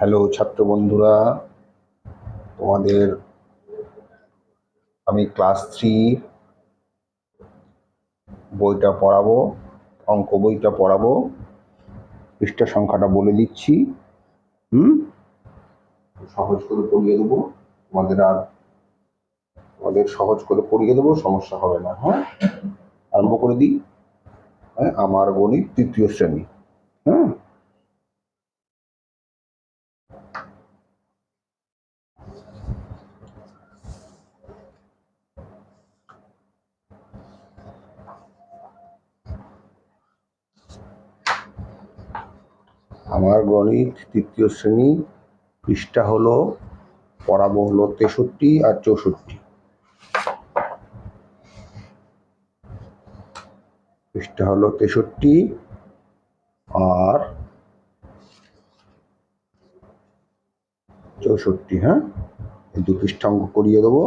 Hello ছাত্র বন্ধুরা, তোমাদের আমি ক্লাস 3 বইটা পড়াবো, অঙ্ক বইটা পড়াবো। পৃষ্ঠা সংখ্যাটা বলে দিচ্ছি। সহজ করে পড়িয়ে দেবো তোমাদের সহজ করে পড়িয়ে দেবো, সমস্যা হবে না। হ্যাঁ, আরম্ভ করে দিই। হ্যাঁ, আমার গণিত তৃতীয় শ্রেণী। হ্যাঁ, আমার গণিত তৃতীয় শ্রেণী, পৃষ্ঠা হলো পড়াবো হলো 63 আর 64। পৃষ্ঠা হলো 63 আর 64। হ্যাঁ, এই দু পৃষ্ঠা অঙ্ক করিয়ে দেবো।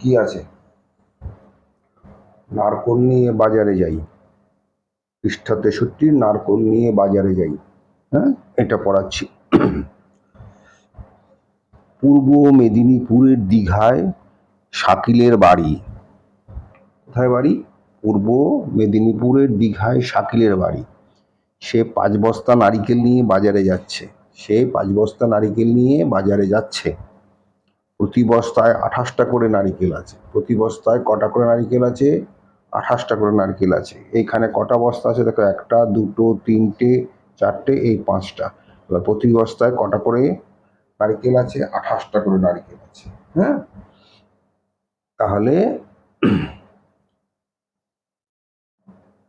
কি আছে? নারকোল নিয়ে বাজারে যাই। পৃষ্ঠা 63, নারকোল নিয়ে বাজারে যাই। হ্যাঁ, এটা পড়াচ্ছি। পূর্ব মেদিনীপুরের দীঘায় শাকিলের বাড়ি। কোথায় বাড়ি? পূর্ব মেদিনীপুরের দীঘায় শাকিলের বাড়ি। সে 5 বস্তা নারিকেল নিয়ে বাজারে যাচ্ছে। প্রতি বস্তায় 28টা করে নারিকেল আছে। প্রতি বস্তায় কটা করে নারিকেল আছে? 28টা করে নারকেল আছে। এইখানে কটা বস্তা আছে দেখো, 1টা 2টো 3টে 4টে, এই 5টা। এবার প্রতি বস্তায় কটা করে নারকেল আছে? 28টা করে নারকেল আছে। হ্যাঁ, তাহলে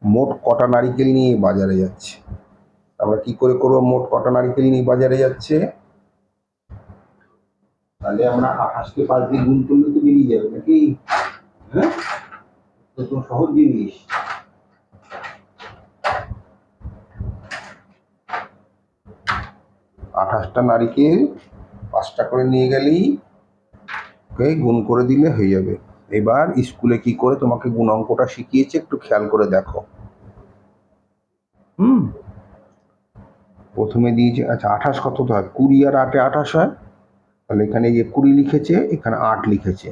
মোট কটা নারকেল নিয়ে বাজারে যাচ্ছে? আমরা কি করে করবো মোট কটা নারকেল নিয়ে বাজারে যাচ্ছে? তাহলে আমরা 28কে 5 দিয়ে গুণ করলে তো বেরিয়ে যাবে নাকি? হ্যাঁ, তো সহজ জিনিস। 28টা নারিকেল 5টা করে নিয়ে গেলেই গুণ করে দিলে হয়ে যাবে। এবার স্কুলে কি করে তোমাকে গুণ অঙ্কটা শিখিয়েছে একটু খেয়াল করে দেখো। প্রথমে দিয়েছে, আচ্ছা 28 কত হয়? 20 আর 8-এ 28 হয়। তাহলে এখানে যে 20 লিখেছে, এখানে 8 লিখেছে।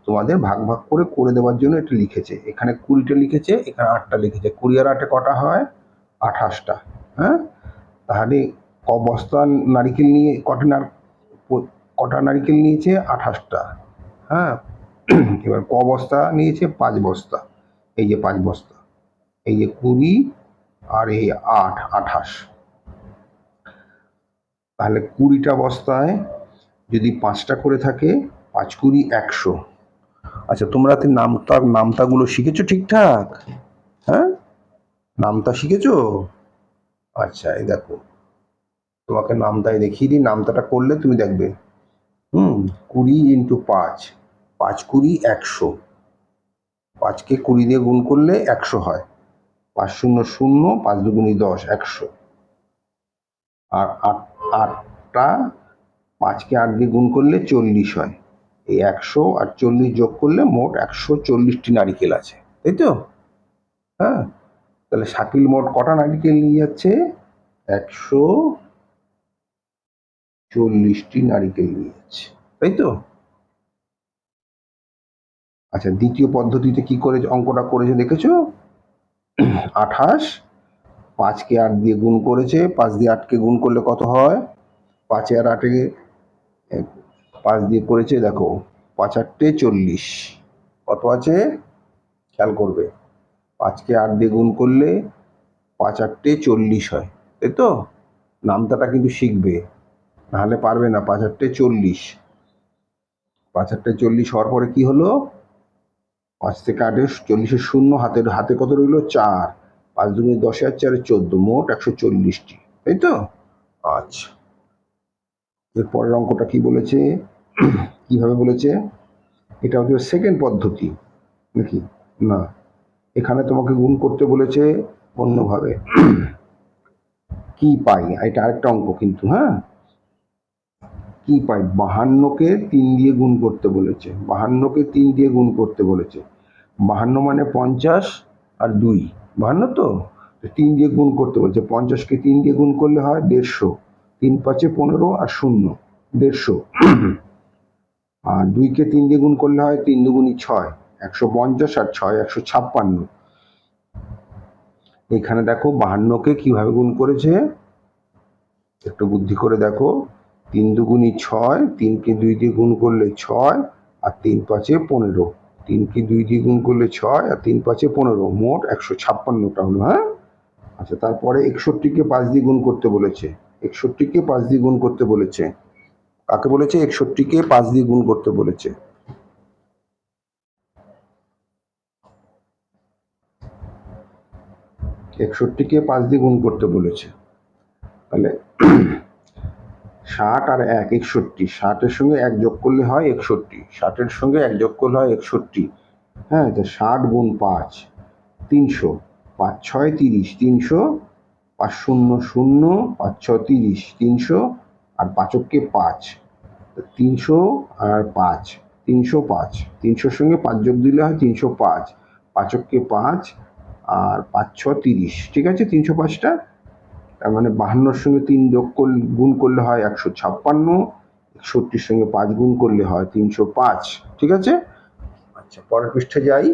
তোমাদের ভাগ ভাগ করে করে দেওয়ার জন্য এটা লিখেছে। এখানে 20টা লিখেছে, এখানে 8টা লিখেছে। 20 আর 8-এ কটা হয়? 28টা। হ্যাঁ, তাহলে ক বস্তা নারিকেল নিয়ে কটা নারিকেল নিয়েছে? 28টা। হ্যাঁ, এবার ক বস্তা নিয়েছে? 5 বস্তা। এই যে 5 বস্তা, এই যে 20 আর এই 8, 28। তাহলে 20টা বস্তায় যদি 5টা করে থাকে, 5 20 100। আচ্ছা, তোমরা নামতাগুলো শিখেছো ঠিকঠাক? হ্যাঁ, নামতা শিখেছো? আচ্ছা, এই দেখো, তোমাকে নামতায় দেখিয়ে দিই। নামতাটা করলে তুমি দেখবে 20 × 5, 5 20 100। 5কে 20 দিয়ে গুণ করলে 100 হয়। 5 0 0, 5 2 10, 100। আর 8টা 5কে 8 দিয়ে গুণ করলে 40 হয়। এই 100 আর 40 যোগ করলে মোট 140টি নারিকেল আছে, তাই তো? হ্যাঁ, তাহলে শাকিল মোট কটা নারিকেল নিয়ে যাচ্ছে? 140টি নারিকেল নিয়ে যাচ্ছে, তাই তো? আচ্ছা, দ্বিতীয় পদ্ধতিতে কি করে অঙ্কটা করেছে দেখেছো? 28, 5কে 8 দিয়ে গুণ করেছে। 5 দিয়ে 8কে গুণ করলে কত হয়? 5 আর 8-এ 5 দিয়ে করেছে, দেখো 5 8-টে 40। কত আছে? খেয়াল করবে, 5কে 8 দিয়ে গুণ করলে 5 8-টে 40 হয়, তাই তো? নামতাটা কিন্তু শিখবে, নাহলে পারবে না। 5 8-টে 40, 5 8-টে 40 হওয়ার পরে কি হলো? 5 থেকে 8-এ 40-এর শূন্য, হাতে কত রইলো? 4। 5 2 10 আর 4 14, মোট 140টি, তাই তো? আচ্ছা, এরপরের অঙ্কটা কি বলেছে? কিভাবে বলেছে? এটা হচ্ছে সেকেন্ড পদ্ধতি। নাকি? না, এখানে তোমাকে গুণ করতে বলেছে অন্যভাবে। কি পাই, এটা আরেকটা অঙ্ক কিন্তু, হ্যাঁ। কি পাই, 52কে 3 দিয়ে গুণ করতে বলেছে, 52কে 3 দিয়ে গুণ করতে বলেছে। 52 মানে 50 আর 2, 52 তো 3 দিয়ে গুণ করতে বলছে। 50কে 3 দিয়ে গুণ করলে হয় 150, 3 5 15 আর 0, 150। আর 2কে 3 দিয়ে গুণ করলে হয় 3 দুগুণী 6, 150 আর 6 156। এখানে দেখো 52কে কিভাবে গুণ করেছে, একটু বুদ্ধি করে দেখো। 3 দুগুণী 6, 3কে 2 দিয়ে গুণ করলে 6 আর 3 5 15, 3কে 2 দিয়ে গুণ করলে 6 আর 3 5 15, মোট 156টা হলো, হ্যাঁ। আচ্ছা, তারপরে 61কে 5 দিয়ে গুণ করতে বলেছে। 61কে 5 দিয়ে গুণ করতে বলেছে। কাকে বলেছে? 61কে 5 দিয়ে গুণ করতে বলেছে। একষট্টিকে 5 দিয়ে গুণ করতে বলেছে। তাহলে 60 আর 1 61, 60-এর সঙ্গে 1 যোগ করলে হয় 61, 60-এর সঙ্গে 1 যোগ করলে হয় 61। হ্যাঁ, তো 60 গুণ 5 300, 5 6 30, 300, 5 0 0, 5 6 30, 300 আর 5কে 5, 300 আর 5, 305, 300-র সঙ্গে 5 যোগ দিলে হয় 305, 5কে 5 আর 5 6 30, ঠিক আছে। 305টা, তার মানে 52-র সঙ্গে 3 যোগ করলে গুণ করলে হয় 156, 61-র সঙ্গে 5 গুণ করলে হয় 305, ঠিক আছে। আচ্ছা, পরের পৃষ্ঠে যাই।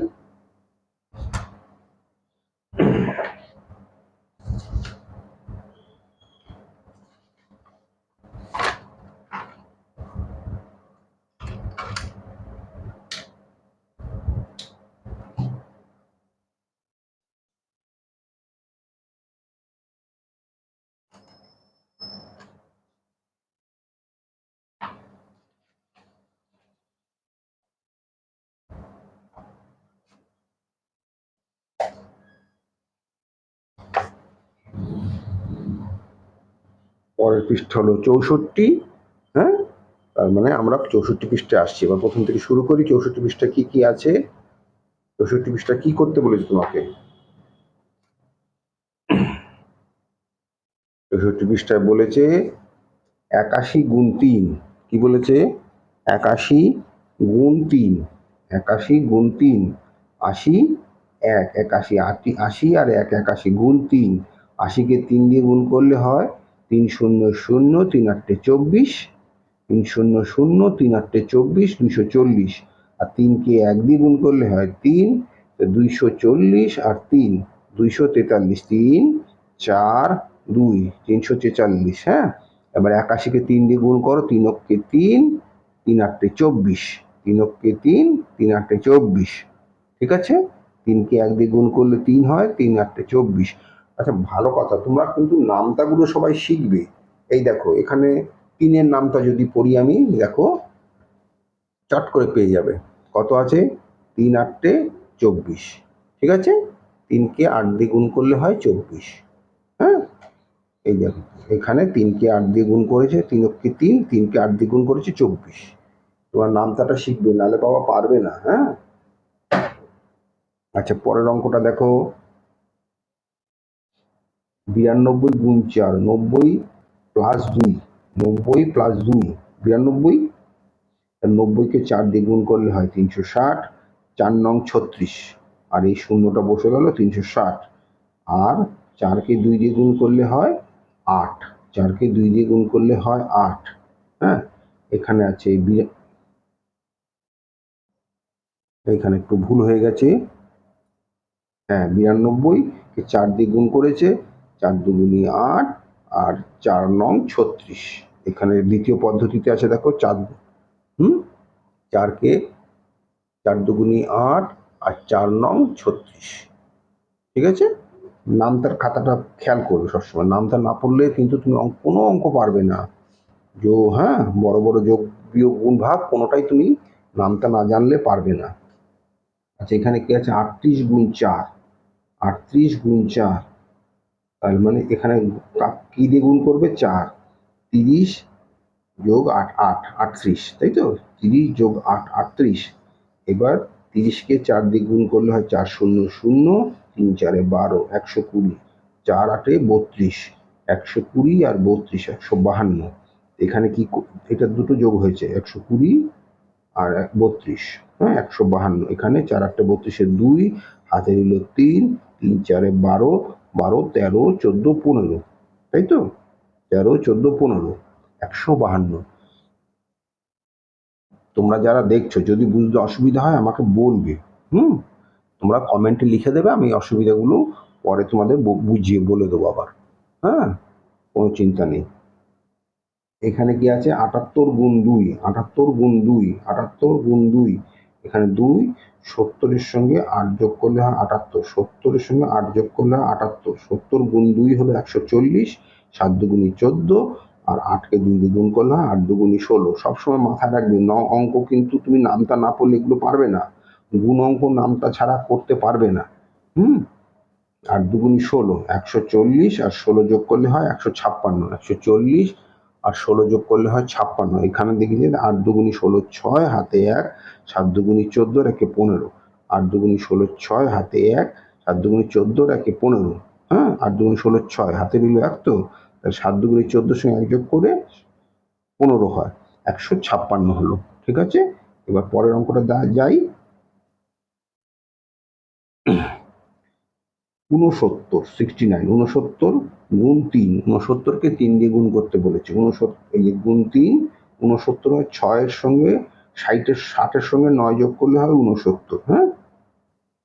পরের পৃষ্ঠ হলো 64, হ্যাঁ। তার মানে আমরা 64 পৃষ্ঠে আসছি। এবার প্রথম থেকে শুরু করি। 64 পৃষ্ঠা কি কি আছে? 64 পৃষ্ঠা কি করতে বলেছে তোমাকে? 64 পৃষ্ঠায় বলেছে 81 গুণ 3। কি বলেছে? 81 গুণ 3, 81 গুণ 3, 80 1, 81, 80 আর 1 81 গুণ 3, 80-কে 3 দিয়ে গুণ করলে হয় 3 0 0, 3 8 24, 3 0 0, 3 8 24, 240 আর 3কে 1 দিয়ে গুণ করলে হয় 3, 240 আর 3 243, 3 4 2 343, হ্যাঁ। এবার 81-কে 3 দিয়ে গুণ করো, 3 অক্ষে 3, 3 8 24, 3 অক্ষে 3, 3 8 24, ঠিক আছে। 3কে 1 দিয়ে গুণ করলে 3 হয়, 3 8 24। আচ্ছা, ভালো কথা, তোমরা কিন্তু নামতাগুলো সবাই শিখবে। এই দেখো, এখানে 3-এর নামতা যদি পড়ি আমি, দেখো চট করে পেয়ে যাবে। কত আছে? 3 8 24, ঠিক আছে। 3কে 8 দিয়ে গুণ করলে হয় 24, হ্যাঁ। এই দেখো, এখানে 3কে 8 দিয়ে গুণ করেছে, 3 অক্ষে 3, 3কে 8 দিয়ে গুণ করেছে 24। তোমার নামতাটা শিখবে, নাহলে বাবা পারবে না, হ্যাঁ। আচ্ছা, পরের অঙ্কটা দেখো। 92 গুণ 4, 90 প্লাস 2, 90 প্লাস 2, 92। 90-কে 4 দিয়ে গুণ করলে হয় 360, 4 নং 36, আর এই শূন্যটা বসে গেল 360। আর 4-কে 2 দিয়ে গুণ করলে হয় 8, 4-কে 2 দিয়ে গুণ করলে হয় 8, হ্যাঁ। এখানে আছে এখানে একটু ভুল হয়ে গেছে, হ্যাঁ। 92-কে 4 দিয়ে গুণ করেছে, 4 দুগুণী 8 আর 4 নং 36। এখানে দ্বিতীয় পদ্ধতিতে আছে, দেখো 4, 4-কে 4 দুগুণী 8 আর 4 নং 36, ঠিক আছে। নামতার খাতাটা খেয়াল করবে সবসময়, নামতা না পড়লে কিন্তু তুমি কোনো অঙ্ক পারবে না। হ্যাঁ, বড় বড় যোগ বিয়োগ গুণ ভাগ কোনোটাই তুমি নামতা না জানলে পারবে না। আচ্ছা, এখানে কি আছে? 38 গুণ 4, 38 গুণ 4, তার মানে এখানে কি দিয়ে গুণ করবে? 4, 30 যোগ 8 8 38, তাই তো। 30 যোগ 8 38। এবার 30কে 4 দিয়ে গুণ করলে হয় 4 শূন্য শূন্য, 3 4 12, 120, 4 8 32, 120 আর 32 152। এখানে কি এটা দুটো যোগ হয়েছে 120 আর 32, হ্যাঁ 152। এখানে 4 8 32 2, হাতে নিল 3, 3 4 12, 12 13 14 15, তাই তো 13 14 15, 152। তোমরা যারা দেখছো যদি বুঝতে অসুবিধা হয় আমাকে বলবে, তোমরা কমেন্টে লিখে দেবে, আমি অসুবিধাগুলো পরে তোমাদের বুঝিয়ে বলে দেবো আবার, হ্যাঁ কোনো চিন্তা নেই। এখানে কি আছে 78 গুণ 2, 78 গুণ 2, 78 গুণ 2, এখানে 2, 70-এর সঙ্গে 8 যোগ করলে হয় 78, 70-এর সঙ্গে 8 যোগ করলে হয় 78, 70 গুণ 2 হলো 140, 7 দুগুণী 14, আর 8কে 2 দিয়ে গুণ করলে হয় 8 দুগুণী 16। সবসময় মাথায় রাখবে অঙ্ক কিন্তু তুমি নামতা না পড়লে এগুলো পারবে না, গুণ অঙ্ক নামতা ছাড়া করতে পারবে না। 8 দুগুণী 16, 140, আর 16 যোগ করলে হয় 156, 140 আর 16 যোগ করলে হয় 56। এখানে দেখি যে 8 দুগুণী 16 6, হাতে 1, 7 দুগুণী 14, একে 15, 8 দুগুণী 16 6, হাতে 1, 7 দুগুণী 14, একে 15, হ্যাঁ 8 দুগুণী 16 6, হাতে নিল 1, তো 7 দুগুণী 14 সঙ্গে 1 যোগ করে 15 হয়, 156 হলো। ঠিক আছে, এবার পরের অঙ্কটা যাই। 69 গুণ 3, 69কে 3 দিয়ে গুণ করতে বলেছে। 69 এই যে গুণ 3, 69 হয় 6-এর সঙ্গে 60-এর সঙ্গে 9 যোগ করলে হয় 69, হ্যাঁ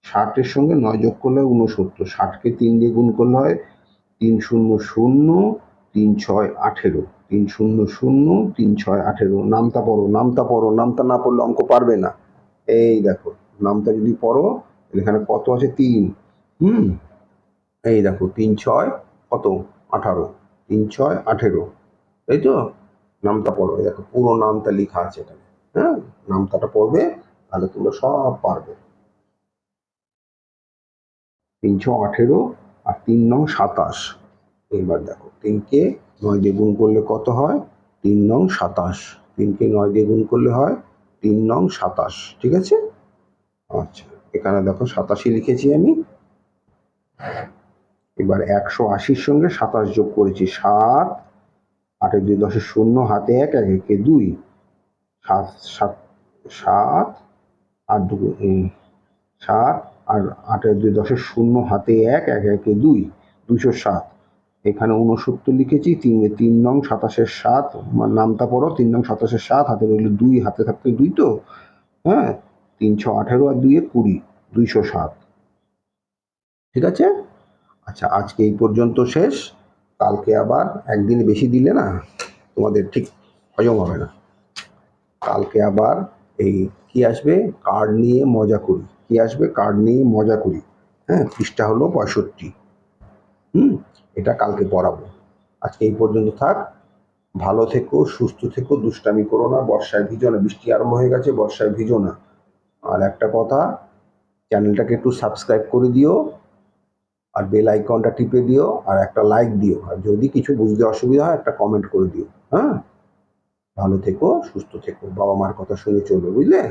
60-এর সঙ্গে 9 যোগ করলে হয় 69, 60কে 3 দিয়ে গুণ করলে হয় 3 0 0, 3 6 18, 3 0 0, 3 6 18। নামতা পড়ো, নামতা পড়ো, নামতা না পড়লে অঙ্ক পারবে না। এই দেখো নামতা যদি পড়ো, এখানে কত আছে 3, এই দেখো 3 6 কত 18, 3 6 18, তাই তো। নামতা পড়ো, এই দেখো পুরো নামতা লেখা আছে এখানে, হ্যাঁ নামতাটা পড়বে তাহলে তোমরা সব পারবে। 3 6 18 আর 3 9 27। এইবার দেখো 3কে 9 দিয়ে গুণ করলে কত হয় 3 9 27, 3কে 9 দিয়ে গুণ করলে হয় 3 9 27, ঠিক আছে। আচ্ছা এখানে দেখো 87 লিখেছি আমি। এবার 180-র সঙ্গে 27 যোগ করেছি, 7 8 2 10 শূন্য, হাতে 1, 1 একে 2, 7 7 7 8 2 7 আর 8 2 10 শূন্য, হাতে 1, 1 একে 2, 207। এখানে 69 লিখেছি, 3 নং 27-এর 7, নামতা পড়ো 3 নং 27-এর 7, হাতে রইল 2, হাতে থাকতে 2, তো হ্যাঁ 3 6 18 আর 2 20, 207, ঠিক আছে। আচ্ছা আজকে এই পর্যন্ত শেষ, কালকে আবার একদিন বেশি দিলে না তোমাদের ঠিক হজম হবে না। কালকে আবার এই কি আসবে, কার্ড নিয়ে মজা করি, কি আসবে কার্ড নিয়ে মজা করি, হ্যাঁ পৃষ্ঠা হলো 65, এটা কালকে পড়াবো। আজকে এই পর্যন্ত থাক, ভালো থেকো, সুস্থ থেকো, দুষ্টামি করো না, বর্ষায় ভিজো না, বৃষ্টি আরম্ভ হয়ে গেছে, বর্ষায় ভিজো না। আর একটা কথা, চ্যানেলটাকে একটু সাবস্ক্রাইব করে দিও, আর বেল আইকনটা টিপে দিও, আর একটা লাইক দিও, আর যদি কিছু বুঝতে অসুবিধা হয় একটা কমেন্ট করে দিও, হ্যাঁ ভালো থেকো, সুস্থ থেকো, বাবা মার কথা শুনে চলবে, বুঝলে।